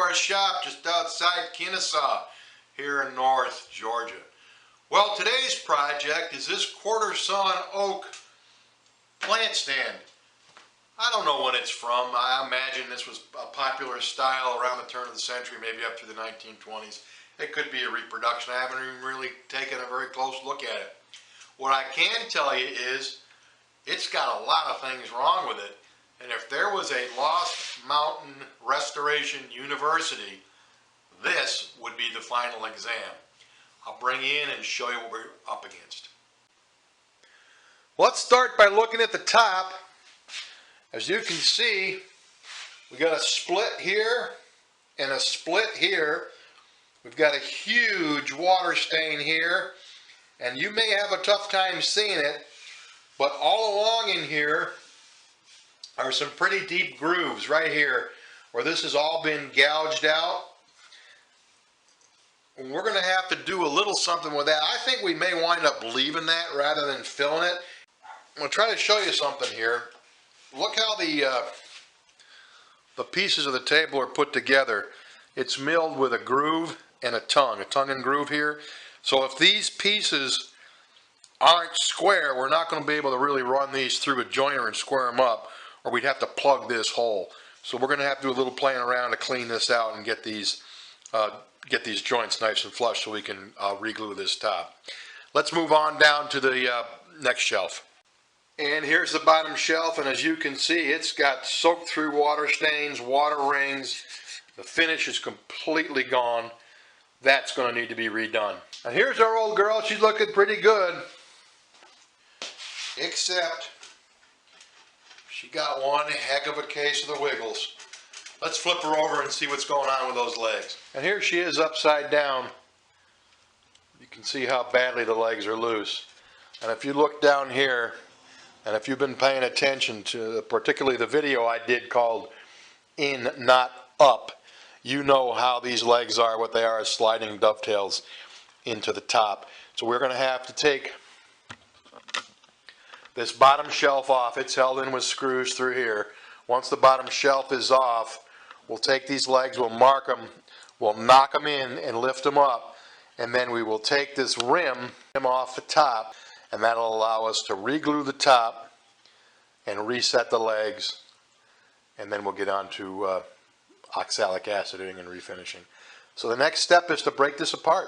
our shop just outside Kennesaw here in North Georgia. Well, today's project is this quarter-sawn oak plant stand. I don't know when it's from. I imagine this was a popular style around the turn of the century, maybe up to the 1920s. It could be a reproduction. I haven't even really taken a very close look at it. What I can tell you is it's got a lot of things wrong with it. And if there was a Lost Mountain Restoration University, this would be the final exam. I'll bring you in and show you what we're up against. Let's start by looking at the top. As you can see, we got a split here and a split here. We've got a huge water stain here, and you may have a tough time seeing it, but all along in here are some pretty deep grooves right here where this has all been gouged out. And we're going to have to do a little something with that. I think we may wind up leaving that rather than filling it. I'm going to try to show you something here. Look how the pieces of the table are put together. It's milled with a groove and a tongue and groove here. So if these pieces aren't square, we're not going to be able to really run these through a joiner and square them up, or we'd have to plug this hole. So we're going to have to do a little playing around to clean this out and get these joints nice and flush so we can re-glue this top. Let's move on down to the next shelf. And here's the bottom shelf, and as you can see, it's got soaked through water stains, water rings. The finish is completely gone. That's going to need to be redone. And here's our old girl. She's looking pretty good, except she got one heck of a case of the wiggles. Let's flip her over and see what's going on with those legs. And here she is upside down. You can see how badly the legs are loose. And if you look down here, and if you've been paying attention to particularly the video I did called In Not Up, you know how these legs are, what they are as sliding dovetails into the top. So we're going to have to take this bottom shelf off. It's held in with screws through here. Once the bottom shelf is off, we'll take these legs, we'll mark them, we'll knock them in and lift them up, and then we will take this rim off the top, and that'll allow us to re-glue the top and reset the legs, and then we'll get on to oxalic aciding and refinishing. So the next step is to break this apart.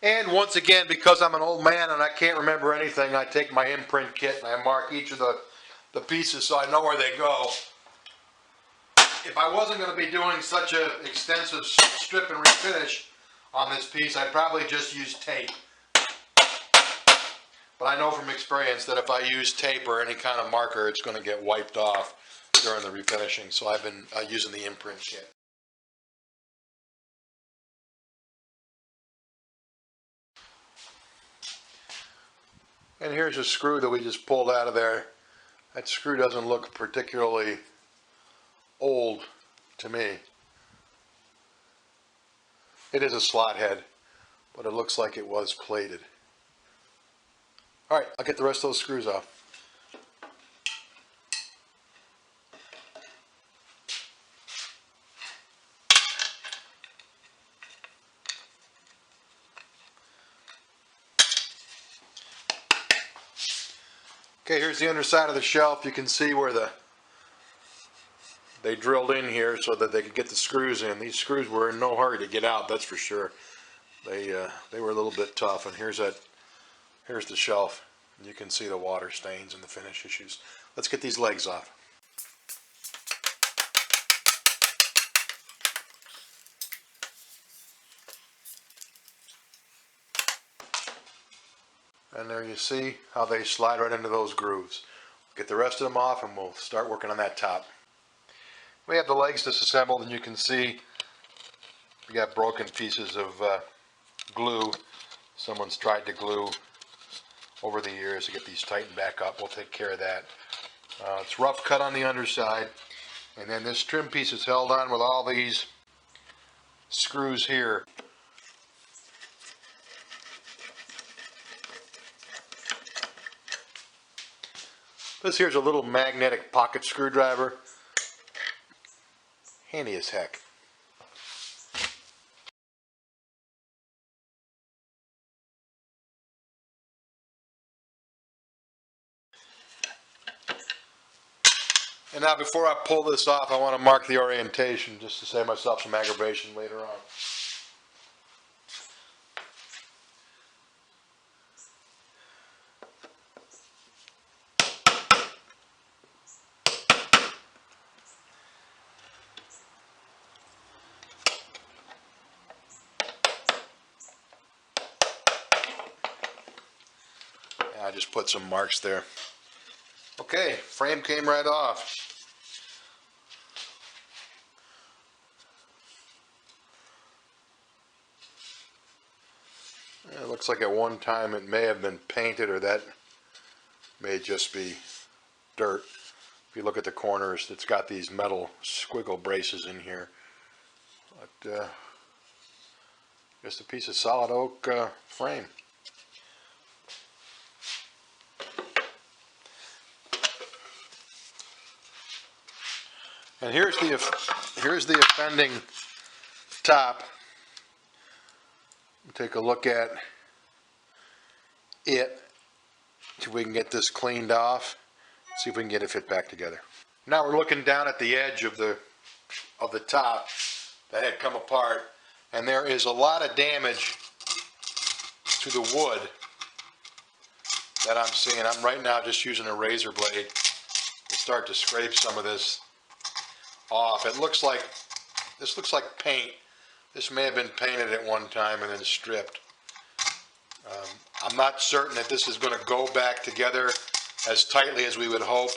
And once again, because I'm an old man and I can't remember anything, I take my imprint kit and I mark each of the pieces so I know where they go. If I wasn't going to be doing such an extensive strip and refinish on this piece, I'd probably just use tape. But I know from experience that if I use tape or any kind of marker, it's going to get wiped off during the refinishing. So I've been using the imprint kit. And here's a screw that we just pulled out of there. That screw doesn't look particularly old to me. It is a slot head, but it looks like it was plated. All right, I'll get the rest of those screws off. Okay, here's the underside of the shelf. You can see where they drilled in here so that they could get the screws in. These screws were in no hurry to get out, that's for sure. They were a little bit tough, and here's the shelf. You can see the water stains and the finish issues. Let's get these legs off. And there you see how they slide right into those grooves. Get the rest of them off and we'll start working on that top. We have the legs disassembled, and you can see we got broken pieces of glue. Someone's tried to glue over the years to get these tightened back up. We'll take care of that. It's rough cut on the underside, and then this trim piece is held on with all these screws here. This here's a little magnetic pocket screwdriver. handy as heck. And now before I pull this off, I want to mark the orientation just to save myself some aggravation later on. I just put some marks there. Okay, frame came right off. It looks like at one time it may have been painted, or that may just be dirt. If you look at the corners, it's got these metal squiggle braces in here. But just a piece of solid oak frame. And here's the offending top. Take a look at it. See if we can get this cleaned off. See if we can get it fit back together. Now we're looking down at the edge of the top that had come apart, and there is a lot of damage to the wood that I'm seeing. I'm right now just using a razor blade to start to scrape some of this off. This looks like paint. This may have been painted at one time and then stripped. I'm not certain that this is going to go back together as tightly as we would hope,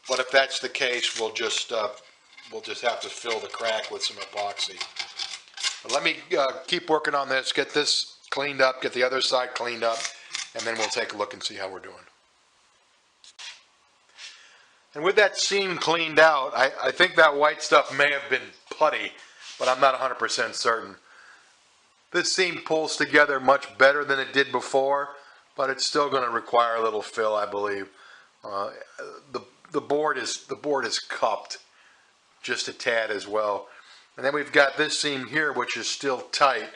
but if that's the case, we'll just have to fill the crack with some epoxy. But let me keep working on this, get this cleaned up, get the other side cleaned up, and then we'll take a look and see how we're doing. And with that seam cleaned out, I think that white stuff may have been putty, but I'm not 100% certain. This seam pulls together much better than it did before, but it's still going to require a little fill, I believe. The board is cupped just a tad as well. And then we've got this seam here, which is still tight,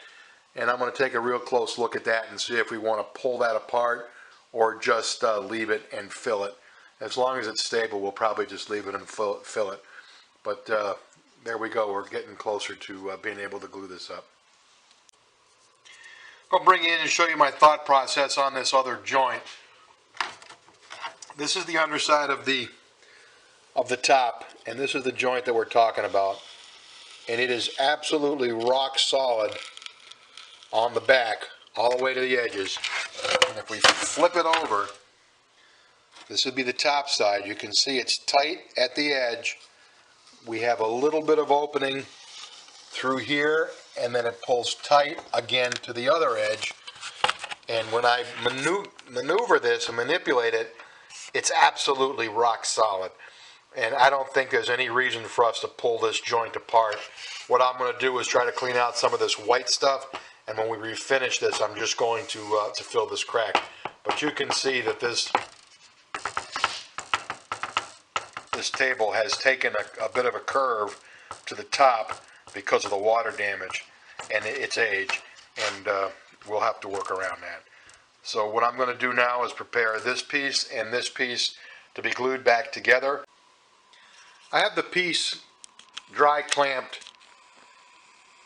and I'm going to take a real close look at that and see if we want to pull that apart or just leave it and fill it. As long as it's stable, we'll probably just leave it and fill it. But there we go. We're getting closer to being able to glue this up. I'll bring in and show you my thought process on this other joint. This is the underside of the top, and this is the joint that we're talking about. And it is absolutely rock solid on the back, all the way to the edges. And if we flip it over, this would be the top side. You can see it's tight at the edge. We have a little bit of opening through here, and then it pulls tight again to the other edge. And when I maneuver this and manipulate it, it's absolutely rock solid. And I don't think there's any reason for us to pull this joint apart. What I'm going to do is try to clean out some of this white stuff, and when we refinish this, I'm just going to fill this crack. But you can see that this table has taken a bit of a curve to the top because of the water damage and its age, and we'll have to work around that. So what I'm going to do now is prepare this piece and this piece to be glued back together. I have the piece dry clamped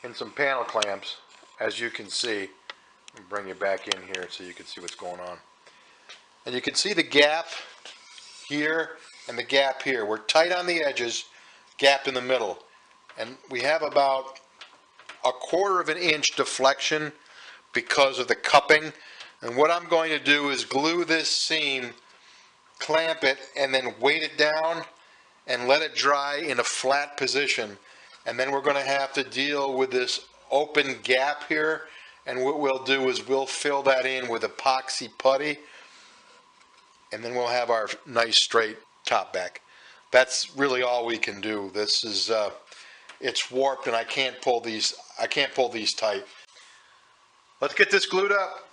in some panel clamps, as you can see. I'll bring you back in here so you can see what's going on. And you can see the gap here and the gap here. We're tight on the edges, gapped in the middle. And we have about 1/4 of an inch deflection because of the cupping. And what I'm going to do is glue this seam, clamp it, and then weight it down and let it dry in a flat position. And then we're going to have to deal with this open gap here. And what we'll do is we'll fill that in with epoxy putty, and then we'll have our nice straight top back. That's really all we can do. This is it's warped, and I can't pull these tight. Let's get this glued up.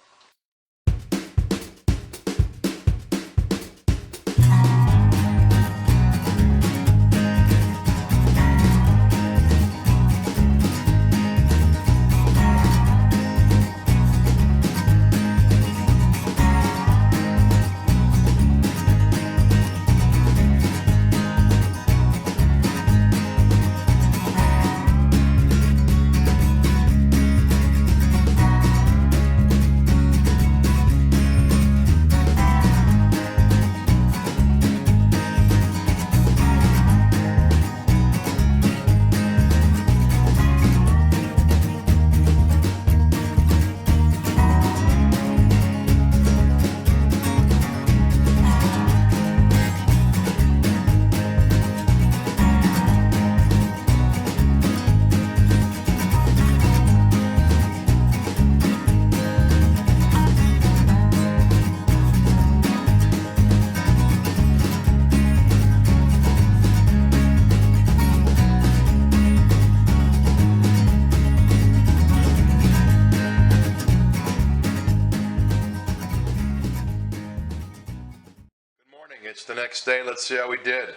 It's the next day. Let's see how we did.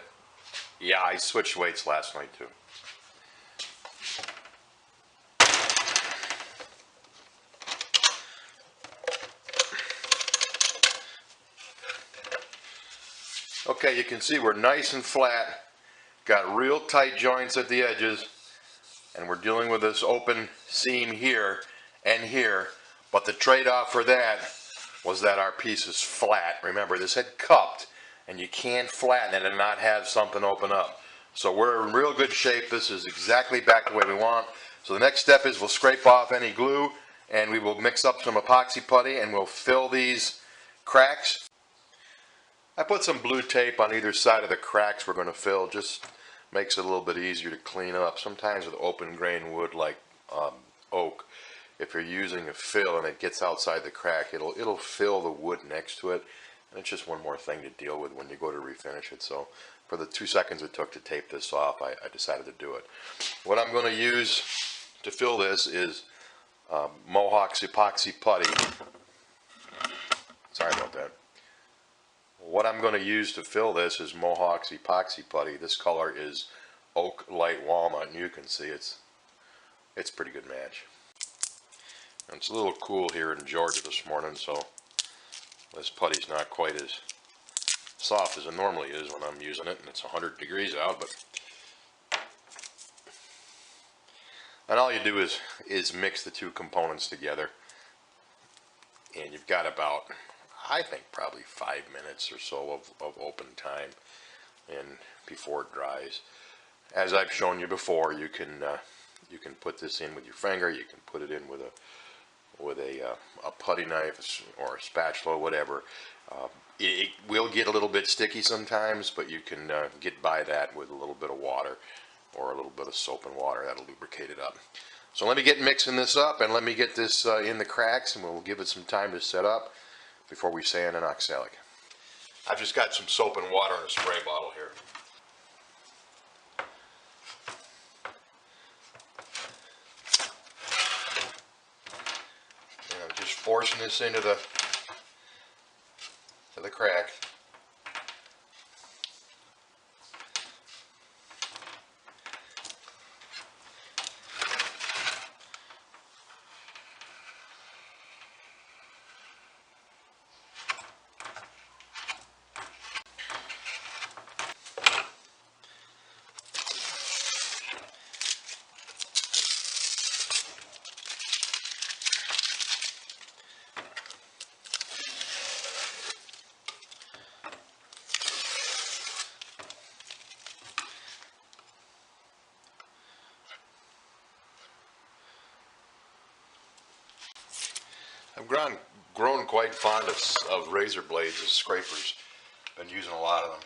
Yeah, I switched weights last night too. Okay, you can see we're nice and flat. Got real tight joints at the edges. And we're dealing with this open seam here and here. But the trade-off for that was that our piece is flat. Remember, this had cupped, and you can't flatten it and not have something open up. So we're in real good shape. This is exactly back the way we want. So the next step is we'll scrape off any glue, and we will mix up some epoxy putty, and we'll fill these cracks. I put some blue tape on either side of the cracks we're going to fill. Just makes it a little bit easier to clean up. Sometimes with open grain wood like oak, if you're using a fill and it gets outside the crack, it'll fill the wood next to it, and it's just one more thing to deal with when you go to refinish it. So for the 2 seconds it took to tape this off, I decided to do it. What I'm going to use to fill this is Mohawk's epoxy putty. Sorry about that. What I'm going to use to fill this is Mohawk's epoxy putty. This color is Oak Light Walnut, and you can see it's a pretty good match. And it's a little cool here in Georgia this morning, so this putty's not quite as soft as it normally is when I'm using it, and it's 100 degrees out. And all you do is mix the two components together, and you've got about, I think, probably 5 minutes or so of open time and before it dries. As I've shown you before, you can put this in with your finger. You can put it in with a putty knife or a spatula, whatever. It will get a little bit sticky sometimes, but you can get by that with a little bit of water or a little bit of soap and water. That'll lubricate it up. So let me get mixing this up, and let me get this in the cracks, and we'll give it some time to set up before we sand and oxalic. I've just got some soap and water in a spray bottle here. And I'm just forcing this into the crack. I've grown quite fond of razor blades as scrapers. Been using a lot of them.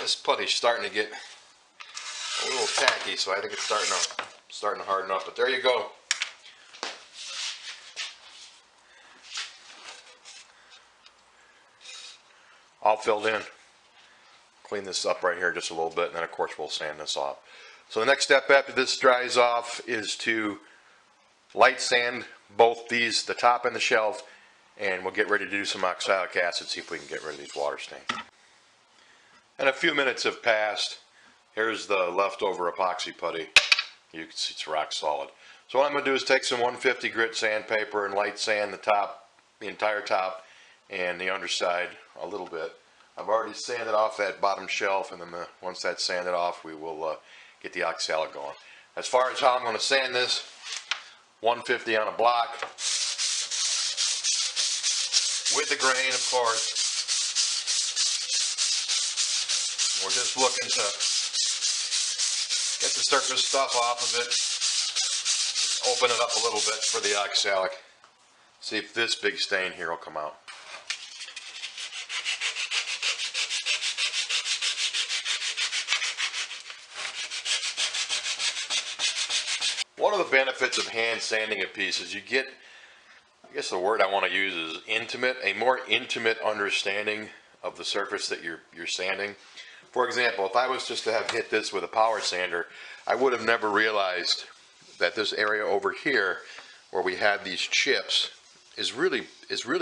This putty's starting to get a little tacky, so I think it's starting to harden up. But there you go. All filled in. Clean this up right here just a little bit, and then of course we'll sand this off. So the next step after this dries off is to light sand both these, the top and the shelf, and we'll get ready to do some oxalic acid, see if we can get rid of these water stains. And a few minutes have passed. Here's the leftover epoxy putty. You can see it's rock solid. So what I'm going to do is take some 150 grit sandpaper and light sand the top, the entire top, and the underside a little bit. I've already sanded off that bottom shelf, and then once that's sanded off, we will get the oxalic going. As far as how I'm going to sand this, 150 on a block, with the grain, of course. We're just looking to get the surface stuff off of it, just open it up a little bit for the oxalic. See if this big stain here will come out. One of the benefits of hand sanding a piece is you get guess the word I want to use is intimate, a more intimate understanding of the surface that you're sanding. For example, if I was just to have hit this with a power sander, I would have never realized that this area over here where we had these chips is really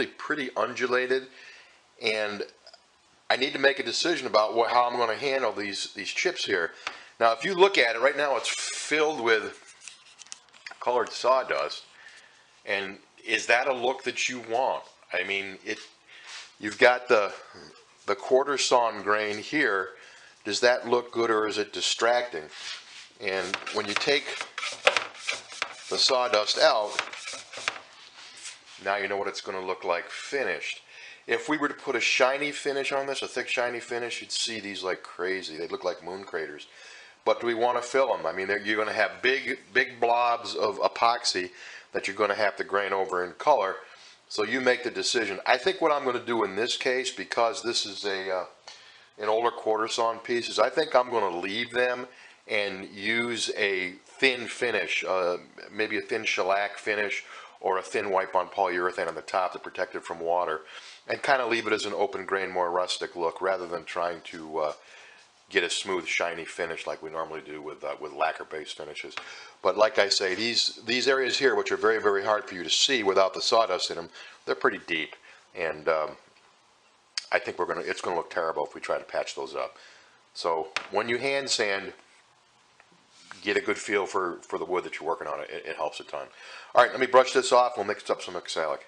pretty undulated, and I need to make a decision about how I'm going to handle these chips here. Now, if you look at it right now, it's filled with colored sawdust, and is that a look that you want? I mean, you've got the quarter-sawn grain here. Does that look good, or is it distracting? And when you take the sawdust out, now you know what it's going to look like finished. If we were to put a shiny finish on this, a thick shiny finish, you'd see these like crazy. They'd look like moon craters. But do we want to fill them? I mean, you're going to have big blobs of epoxy that you're going to have to grain over in color. So you make the decision. I think what I'm going to do in this case, because this is an older quarter-sawn piece, is I think I'm going to leave them and use a thin finish, maybe a thin shellac finish or a thin wipe-on polyurethane on the top to protect it from water, and kind of leave it as an open grain, more rustic look, rather than trying to get a smooth, shiny finish like we normally do with lacquer-based finishes. But like I say, these areas here, which are very, very hard for you to see without the sawdust in them, they're pretty deep, and I think it's going to look terrible if we try to patch those up. So when you hand sand, get a good feel for the wood that you're working on. It helps a ton. All right, let me brush this off. We'll mix up some oxalic.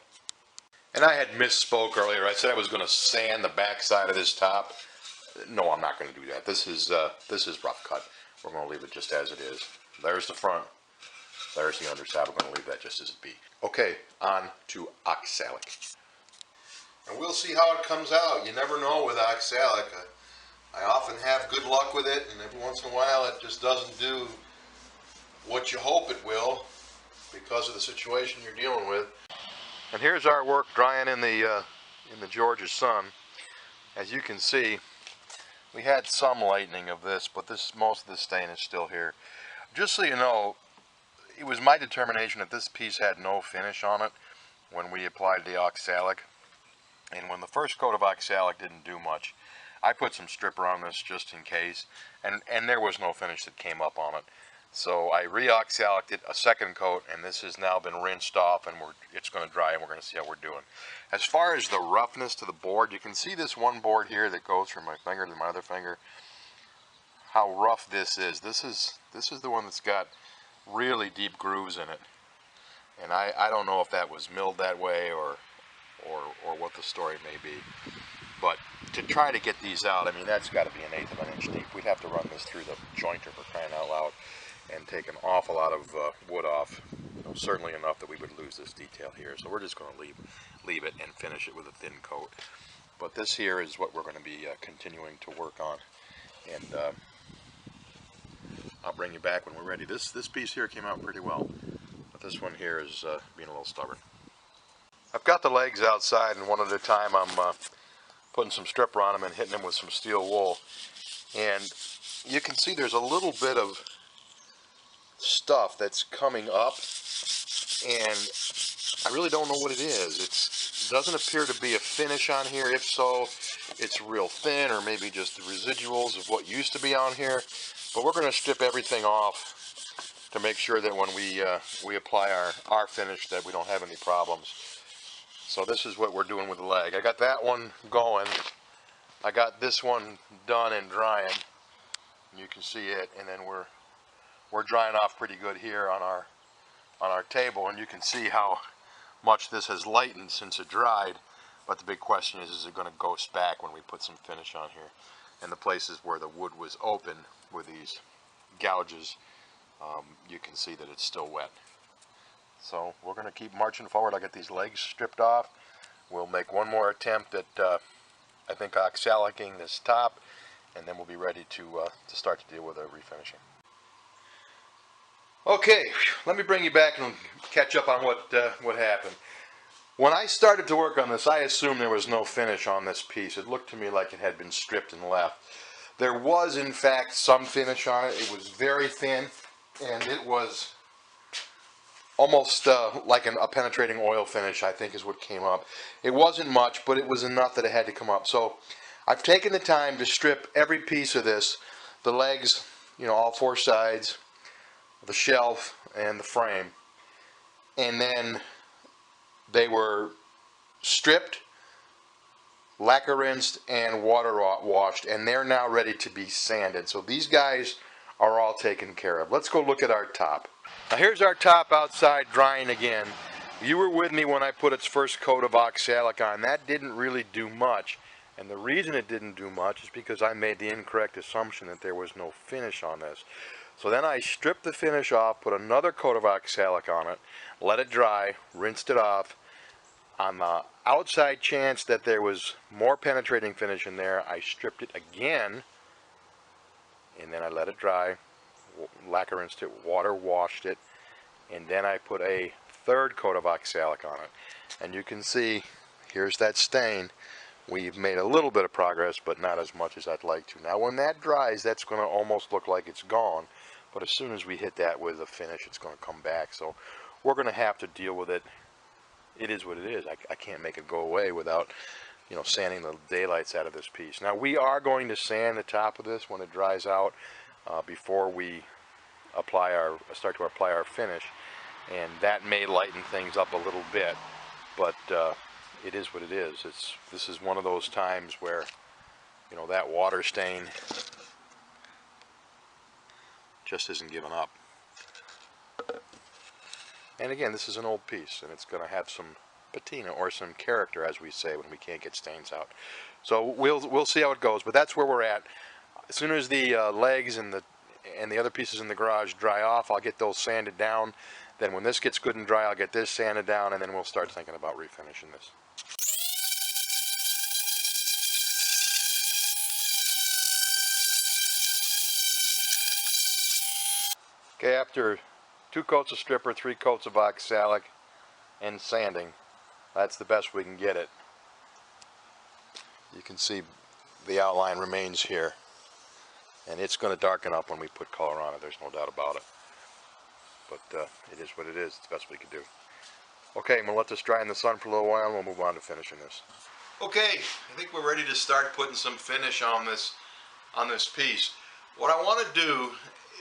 And I had misspoke earlier. I said I was going to sand the back side of this top. No, I'm not going to do that. This is rough cut. We're going to leave it just as it is. There's the front. There's the underside. We're going to leave that just as it be. Okay, on to oxalic. And we'll see how it comes out. You never know with oxalic. I often have good luck with it, and every once in a while it just doesn't do what you hope it will because of the situation you're dealing with. And here's our work drying in the Georgia sun. As you can see, we had some lightening of this, but most of the stain is still here. Just so you know, it was my determination that this piece had no finish on it when we applied the oxalic. And when the first coat of oxalic didn't do much, I put some stripper on this just in case, and there was no finish that came up on it. So I re-oxaliced it a second coat, and this has now been rinsed off, and it's going to dry, and we're going to see how we're doing. As far as the roughness to the board, you can see this one board here that goes from my finger to my other finger. How rough this is. This is the one that's got really deep grooves in it, and I don't know if that was milled that way or what the story may be. But to try to get these out, I mean, that's got to be 1/8 of an inch deep. We'd have to run this through the jointer, for crying out loud, and take an awful lot of wood off. Certainly enough that we would lose this detail here. So we're just going to leave it and finish it with a thin coat. But this here is what we're going to be continuing to work on, and I'll bring you back when we're ready. This piece here came out pretty well, but this one here is being a little stubborn. I've got the legs outside, and one at a time I'm putting some stripper on them and hitting them with some steel wool, and you can see there's a little bit of stuff that's coming up, and I really don't know what it is. It doesn't appear to be a finish on here. If so, it's real thin, or maybe just the residuals of what used to be on here. But we're going to strip everything off to make sure that when we apply our finish that we don't have any problems. So this is what we're doing with the leg. I got that one going. I got this one done and drying. You can see it, and then we're drying off pretty good here on our table, and you can see how much this has lightened since it dried. But the big question is it going to ghost back when we put some finish on here? And the places where the wood was open with these gouges, you can see that it's still wet. So we're going to keep marching forward. I'll get these legs stripped off. We'll make one more attempt at, I think, oxalicing this top, and then we'll be ready to start to deal with the refinishing. Okay, let me bring you back and catch up on what happened. When I started to work on this, I assumed there was no finish on this piece. It looked to me like it had been stripped and left. There was, in fact, some finish on it. It was very thin, and it was almost like a penetrating oil finish, I think is what came up. It wasn't much, but it was enough that it had to come up. So I've taken the time to strip every piece of this, the legs, all four sides, the shelf, and the frame. And then they were stripped, lacquer rinsed, and water washed, and they're now ready to be sanded. So these guys are all taken care of. Let's go look at our top. Now here's our top outside drying again. You were with me when I put its first coat of oxalic on. That didn't really do much, and the reason it didn't do much is because I made the incorrect assumption that there was no finish on this. So then I stripped the finish off, put another coat of oxalic on it, let it dry, rinsed it off. On the outside chance that there was more penetrating finish in there, I stripped it again, and then I let it dry, lacquer rinsed it, water washed it, and then I put a third coat of oxalic on it. And you can see, here's that stain. We've made a little bit of progress, but not as much as I'd like to. Now when that dries, that's going to almost look like it's gone, but as soon as we hit that with a finish, it's going to come back. So we're going to have to deal with it. It is what it is. I can't make it go away without, sanding the daylights out of this piece. Now we are going to sand the top of this when it dries out before we start to apply our finish, and that may lighten things up a little bit. But it is what it is. This is one of those times where, that water stain just isn't giving up. And again, this is an old piece, and it's going to have some patina or some character, as we say, when we can't get stains out. So we'll see how it goes, but that's where we're at. As soon as the legs and the other pieces in the garage dry off, I'll get those sanded down. Then when this gets good and dry, I'll get this sanded down, and then we'll start thinking about refinishing this. Okay, after 2 coats of stripper, 3 coats of oxalic, and sanding, that's the best we can get it. You can see the outline remains here, and it's going to darken up when we put color on it, there's no doubt about it. But it is what it is. It's the best we can do. Okay, I'm going to let this dry in the sun for a little while, and we'll move on to finishing this. Okay, I think we're ready to start putting some finish on this piece. What I want to do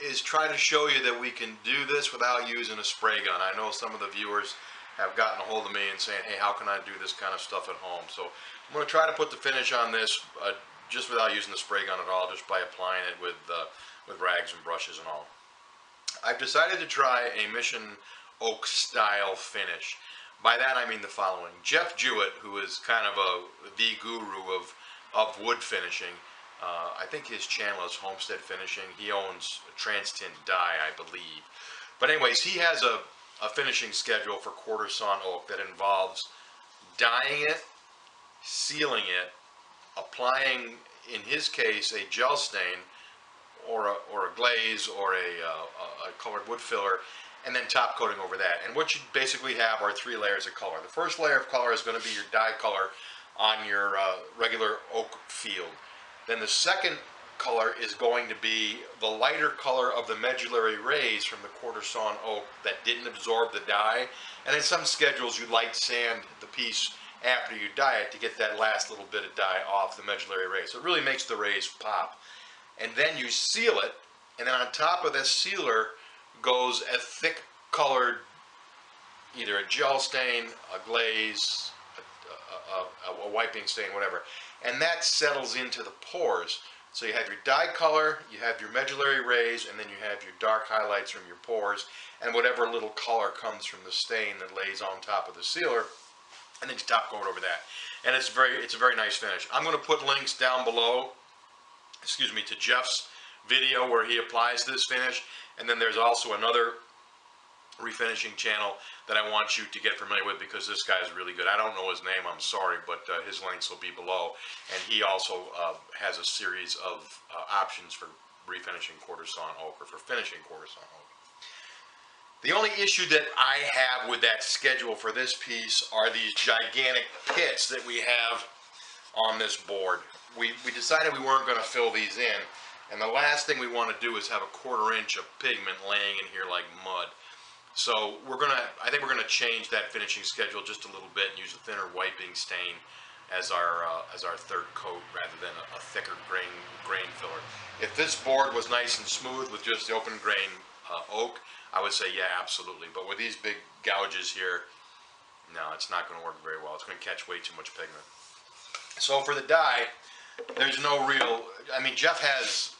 is try to show you that we can do this without using a spray gun. I know some of the viewers have gotten a hold of me and saying, hey, how can I do this kind of stuff at home? So I'm going to try to put the finish on this just without using the spray gun at all, just by applying it with rags and brushes and all. I've decided to try a Mission Oak style finish. By that I mean the following. Jeff Jewett, who is kind of the guru of wood finishing, I think his channel is Homestead Finishing. He owns Trans-Tint Dye, I believe. But anyways, he has a finishing schedule for quarter-sawn oak that involves dyeing it, sealing it, applying, in his case, a gel stain or a glaze or a colored wood filler, and then top coating over that. And what you basically have are 3 layers of color. The first layer of color is going to be your dye color on your regular oak field. Then the second color is going to be the lighter color of the medullary rays from the quarter-sawn oak that didn't absorb the dye. And in some schedules you light sand the piece after you dye it to get that last little bit of dye off the medullary rays. So it really makes the rays pop. And then you seal it, and then on top of this sealer goes a thick colored, either a gel stain, a glaze, a wiping stain, whatever. And that settles into the pores. So you have your dye color, you have your medullary rays, and then you have your dark highlights from your pores, and whatever little color comes from the stain that lays on top of the sealer, and then you top coat over that. And it's a very nice finish. I'm going to put links down below, to Jeff's video where he applies this finish, and then there's also another refinishing channel that I want you to get familiar with, because this guy is really good. I don't know his name, I'm sorry, but his links will be below. And he also has a series of options for refinishing quarter-sawn oak, or for finishing quarter-sawn oak. The only issue that I have with that schedule for this piece are these gigantic pits that we have on this board. We decided we weren't going to fill these in, and the last thing we want to do is have a 1/4 inch of pigment laying in here like mud. So I think we're gonna change that finishing schedule just a little bit and use a thinner wiping stain as our third coat rather than a thicker grain filler. If this board was nice and smooth with just the open grain oak, I would say yeah, absolutely. But with these big gouges here, no, it's not going to work very well. It's going to catch way too much pigment. So for the dye, there's no real. I mean, Jeff has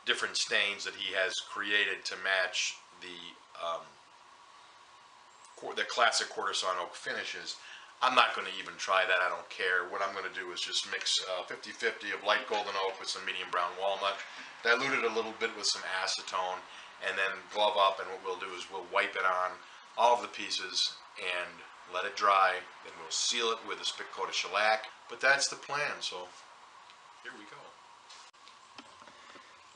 different stains that he has created to match the classic quarter-sawn oak finishes. I'm not going to even try that. I don't care. What I'm going to do is just mix 50-50 of light golden oak with some medium brown walnut, dilute it a little bit with some acetone, and then glove up. And what we'll do is we'll wipe it on all of the pieces and let it dry. Then we'll seal it with a spit coat of shellac. But that's the plan. So here we go.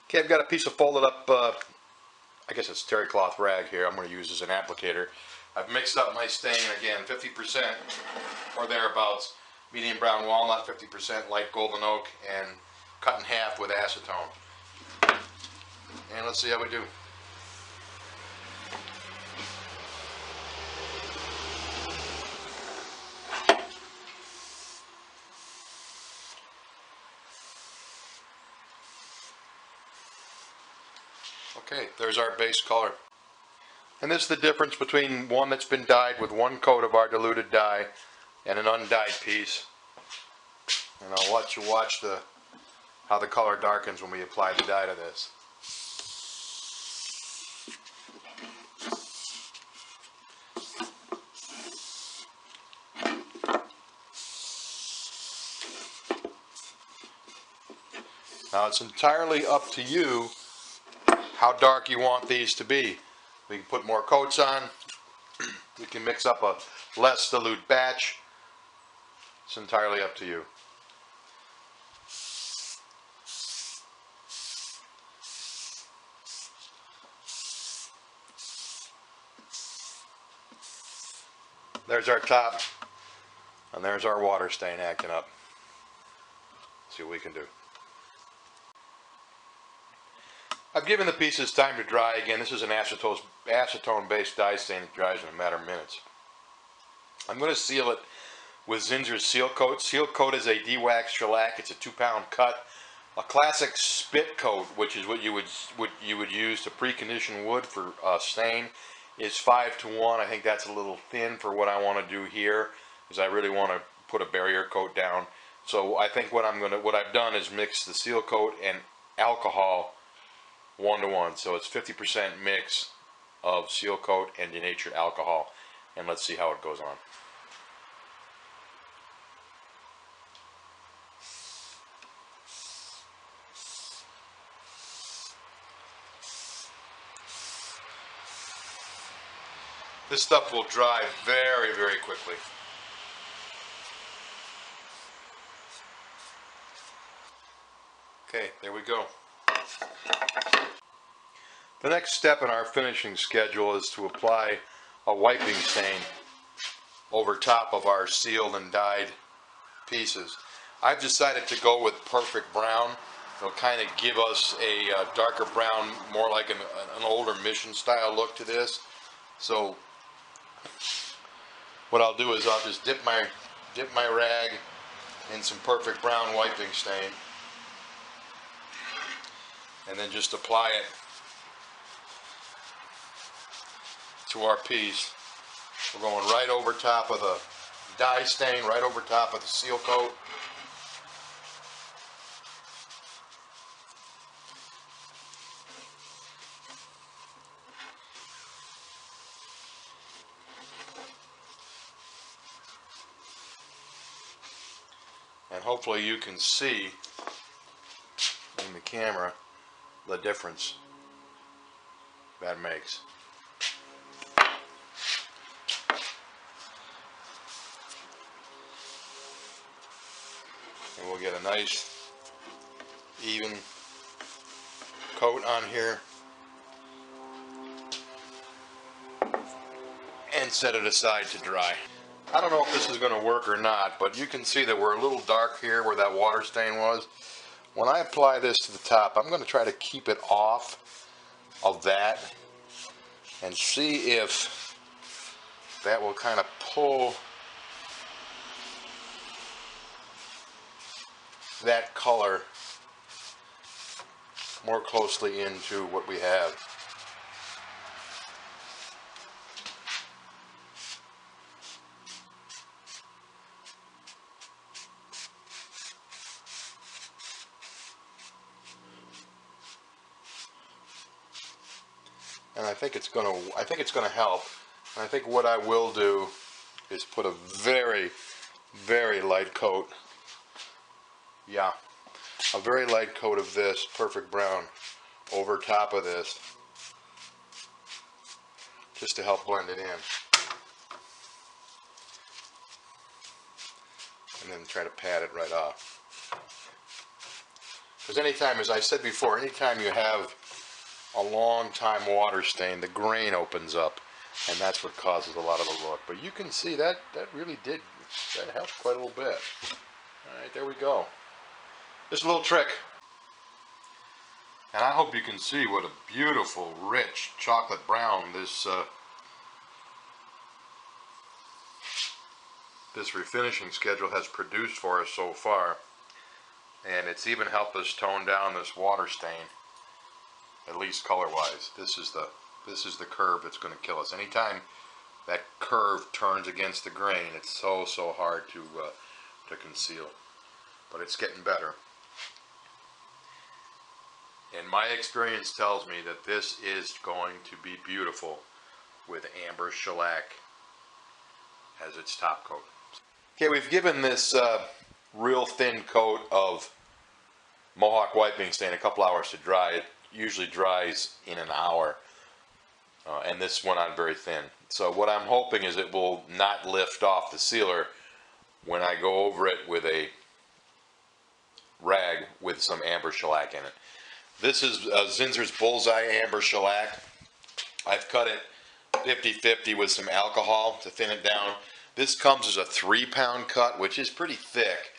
Okay, I've got a piece of folded up, I guess it's terry cloth rag here. I'm going to use as an applicator. I've mixed up my stain again, 50% or thereabouts, medium brown walnut, 50% light golden oak, and cut in half with acetone. And let's see how we do. Okay, there's our base color. And this is the difference between one that's been dyed with one coat of our diluted dye and an undyed piece. And I'll let you watch how the color darkens when we apply the dye to this. Now it's entirely up to you how dark you want these to be. We can put more coats on. We can mix up a less dilute batch. It's entirely up to you. There's our top, and there's our water stain acting up. See what we can do. I've given the pieces time to dry. Again, this is an acetone-based dye stain that dries in a matter of minutes. I'm going to seal it with Zinser's Seal Coat. Seal Coat is a de-waxed shellac. It's a 2-pound cut. A classic spit coat, which is what you would use to precondition wood for stain, is 5-to-1. I think that's a little thin for what I want to do here, because I really want to put a barrier coat down. So I think what I've done is mix the Seal Coat and alcohol 1-to-1, so it's 50% mix of Seal Coat and denatured alcohol, and let's see how it goes on. This stuff will dry very, very quickly. Okay, there we go. The next step in our finishing schedule is to apply a wiping stain over top of our sealed and dyed pieces. I've decided to go with Perfect Brown. It'll kind of give us a darker brown, more like an older mission style look to this. So what I'll do is I'll just dip my rag in some Perfect Brown wiping stain, and then just apply it to our piece. We're going right over top of the dye stain, right over top of the Seal Coat. And hopefully you can see in the camera the difference that makes. And we'll get a nice even coat on here and set it aside to dry. I don't know if this is going to work or not, but you can see that we're a little dark here where that water stain was. When I apply this to the top, I'm going to try to keep it off of that and see if that will kind of pull that color more closely into what we have. And I think it's gonna help. And I think what I will do is put a very, very light coat. Yeah, a very light coat of this perfect brown over top of this, just to help blend it in. And then try to pat it right off. Because anytime, as I said before, anytime you have a long time water stain, the grain opens up, and that's what causes a lot of the look. But you can see that really did, that helped quite a little bit. Alright, there we go. Just a little trick. And I hope you can see what a beautiful, rich chocolate brown this refinishing schedule has produced for us so far. And it's even helped us tone down this water stain, at least color-wise. This is the curve that's going to kill us. Anytime that curve turns against the grain, it's so hard to conceal. But it's getting better. And my experience tells me that this is going to be beautiful with amber shellac as its top coat. Okay, we've given this real thin coat of Mohawk wiping stain a couple hours to dry. It usually dries in an hour, and this went on very thin. So what I'm hoping is it will not lift off the sealer when I go over it with a rag with some amber shellac in it. This is Zinser's Bullseye Amber Shellac. I've cut it 50-50 with some alcohol to thin it down. This comes as a 3-pound cut, which is pretty thick,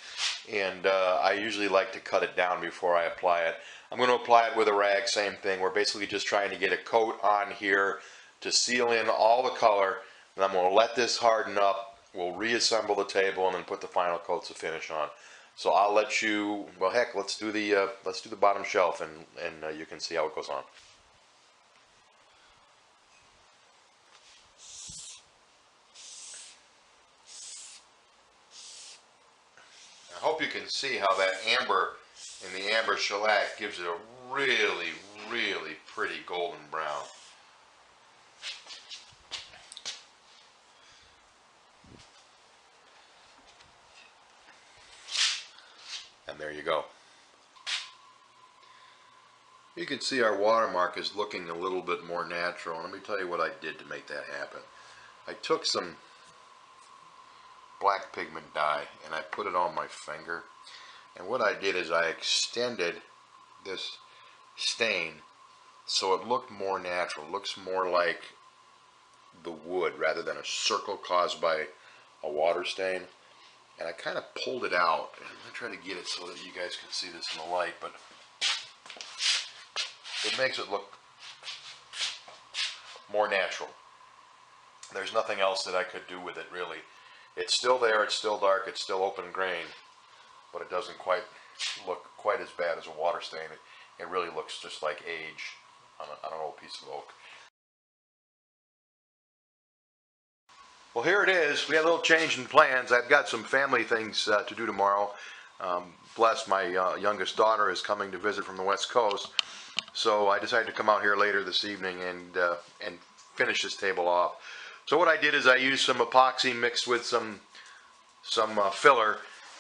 and I usually like to cut it down before I apply it. I'm going to apply it with a rag, same thing. We're basically just trying to get a coat on here to seal in all the color. Then I'm going to let this harden up. We'll reassemble the table and then put the final coats of finish on. So I'll let you, well heck, let's do the bottom shelf, and you can see how it goes on. I hope you can see how that amber and the amber shellac gives it a really, really pretty golden brown. And there you go. You can see our watermark is looking a little bit more natural. Let me tell you what I did to make that happen. I took some black pigment dye and I put it on my finger, and what I did is I extended this stain so it looked more natural. It looks more like the wood rather than a circle caused by a water stain. And I kind of pulled it out, and I'm going to try to get it so that you guys can see this in the light, but it makes it look more natural. There's nothing else that I could do with it, really. It's still there, it's still dark, it's still open grain, but it doesn't quite look quite as bad as a water stain. It really looks just like age on an old piece of oak. Well, here it is. We had a little change in plans. I've got some family things to do tomorrow. Bless, my youngest daughter is coming to visit from the West Coast, so I decided to come out here later this evening and finish this table off. So what I did is I used some epoxy mixed with some filler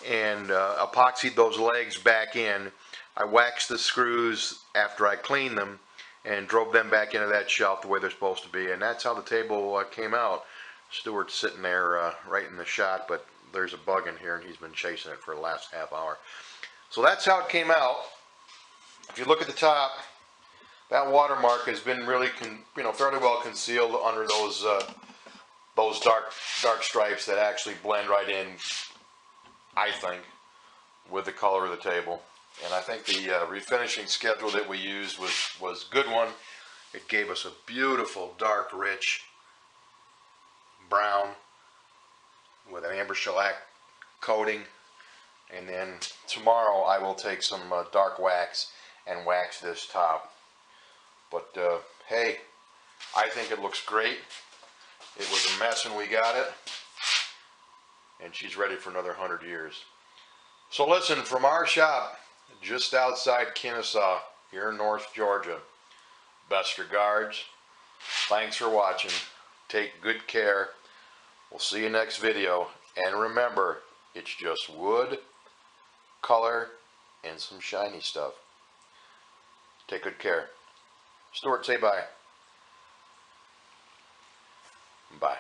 and epoxied those legs back in. I waxed the screws after I cleaned them and drove them back into that shelf the way they're supposed to be, and that's how the table came out. Stuart's sitting there right in the shot, but there's a bug in here and he's been chasing it for the last half hour. So that's how it came out. If you look at the top, that watermark has been really fairly well concealed under those dark stripes that actually blend right in, I think, with the color of the table. And I think the refinishing schedule that we used was a good one. It gave us a beautiful, dark, rich brown with an amber shellac coating. And then tomorrow I will take some dark wax and wax this top. But hey, I think it looks great. It was a mess when we got it, and she's ready for another 100 years. So listen, from our shop just outside Kennesaw here in North Georgia, best regards. Thanks for watching. Take good care. We'll see you next video. And remember, it's just wood, color, and some shiny stuff. Take good care. Stuart, say bye. Bye.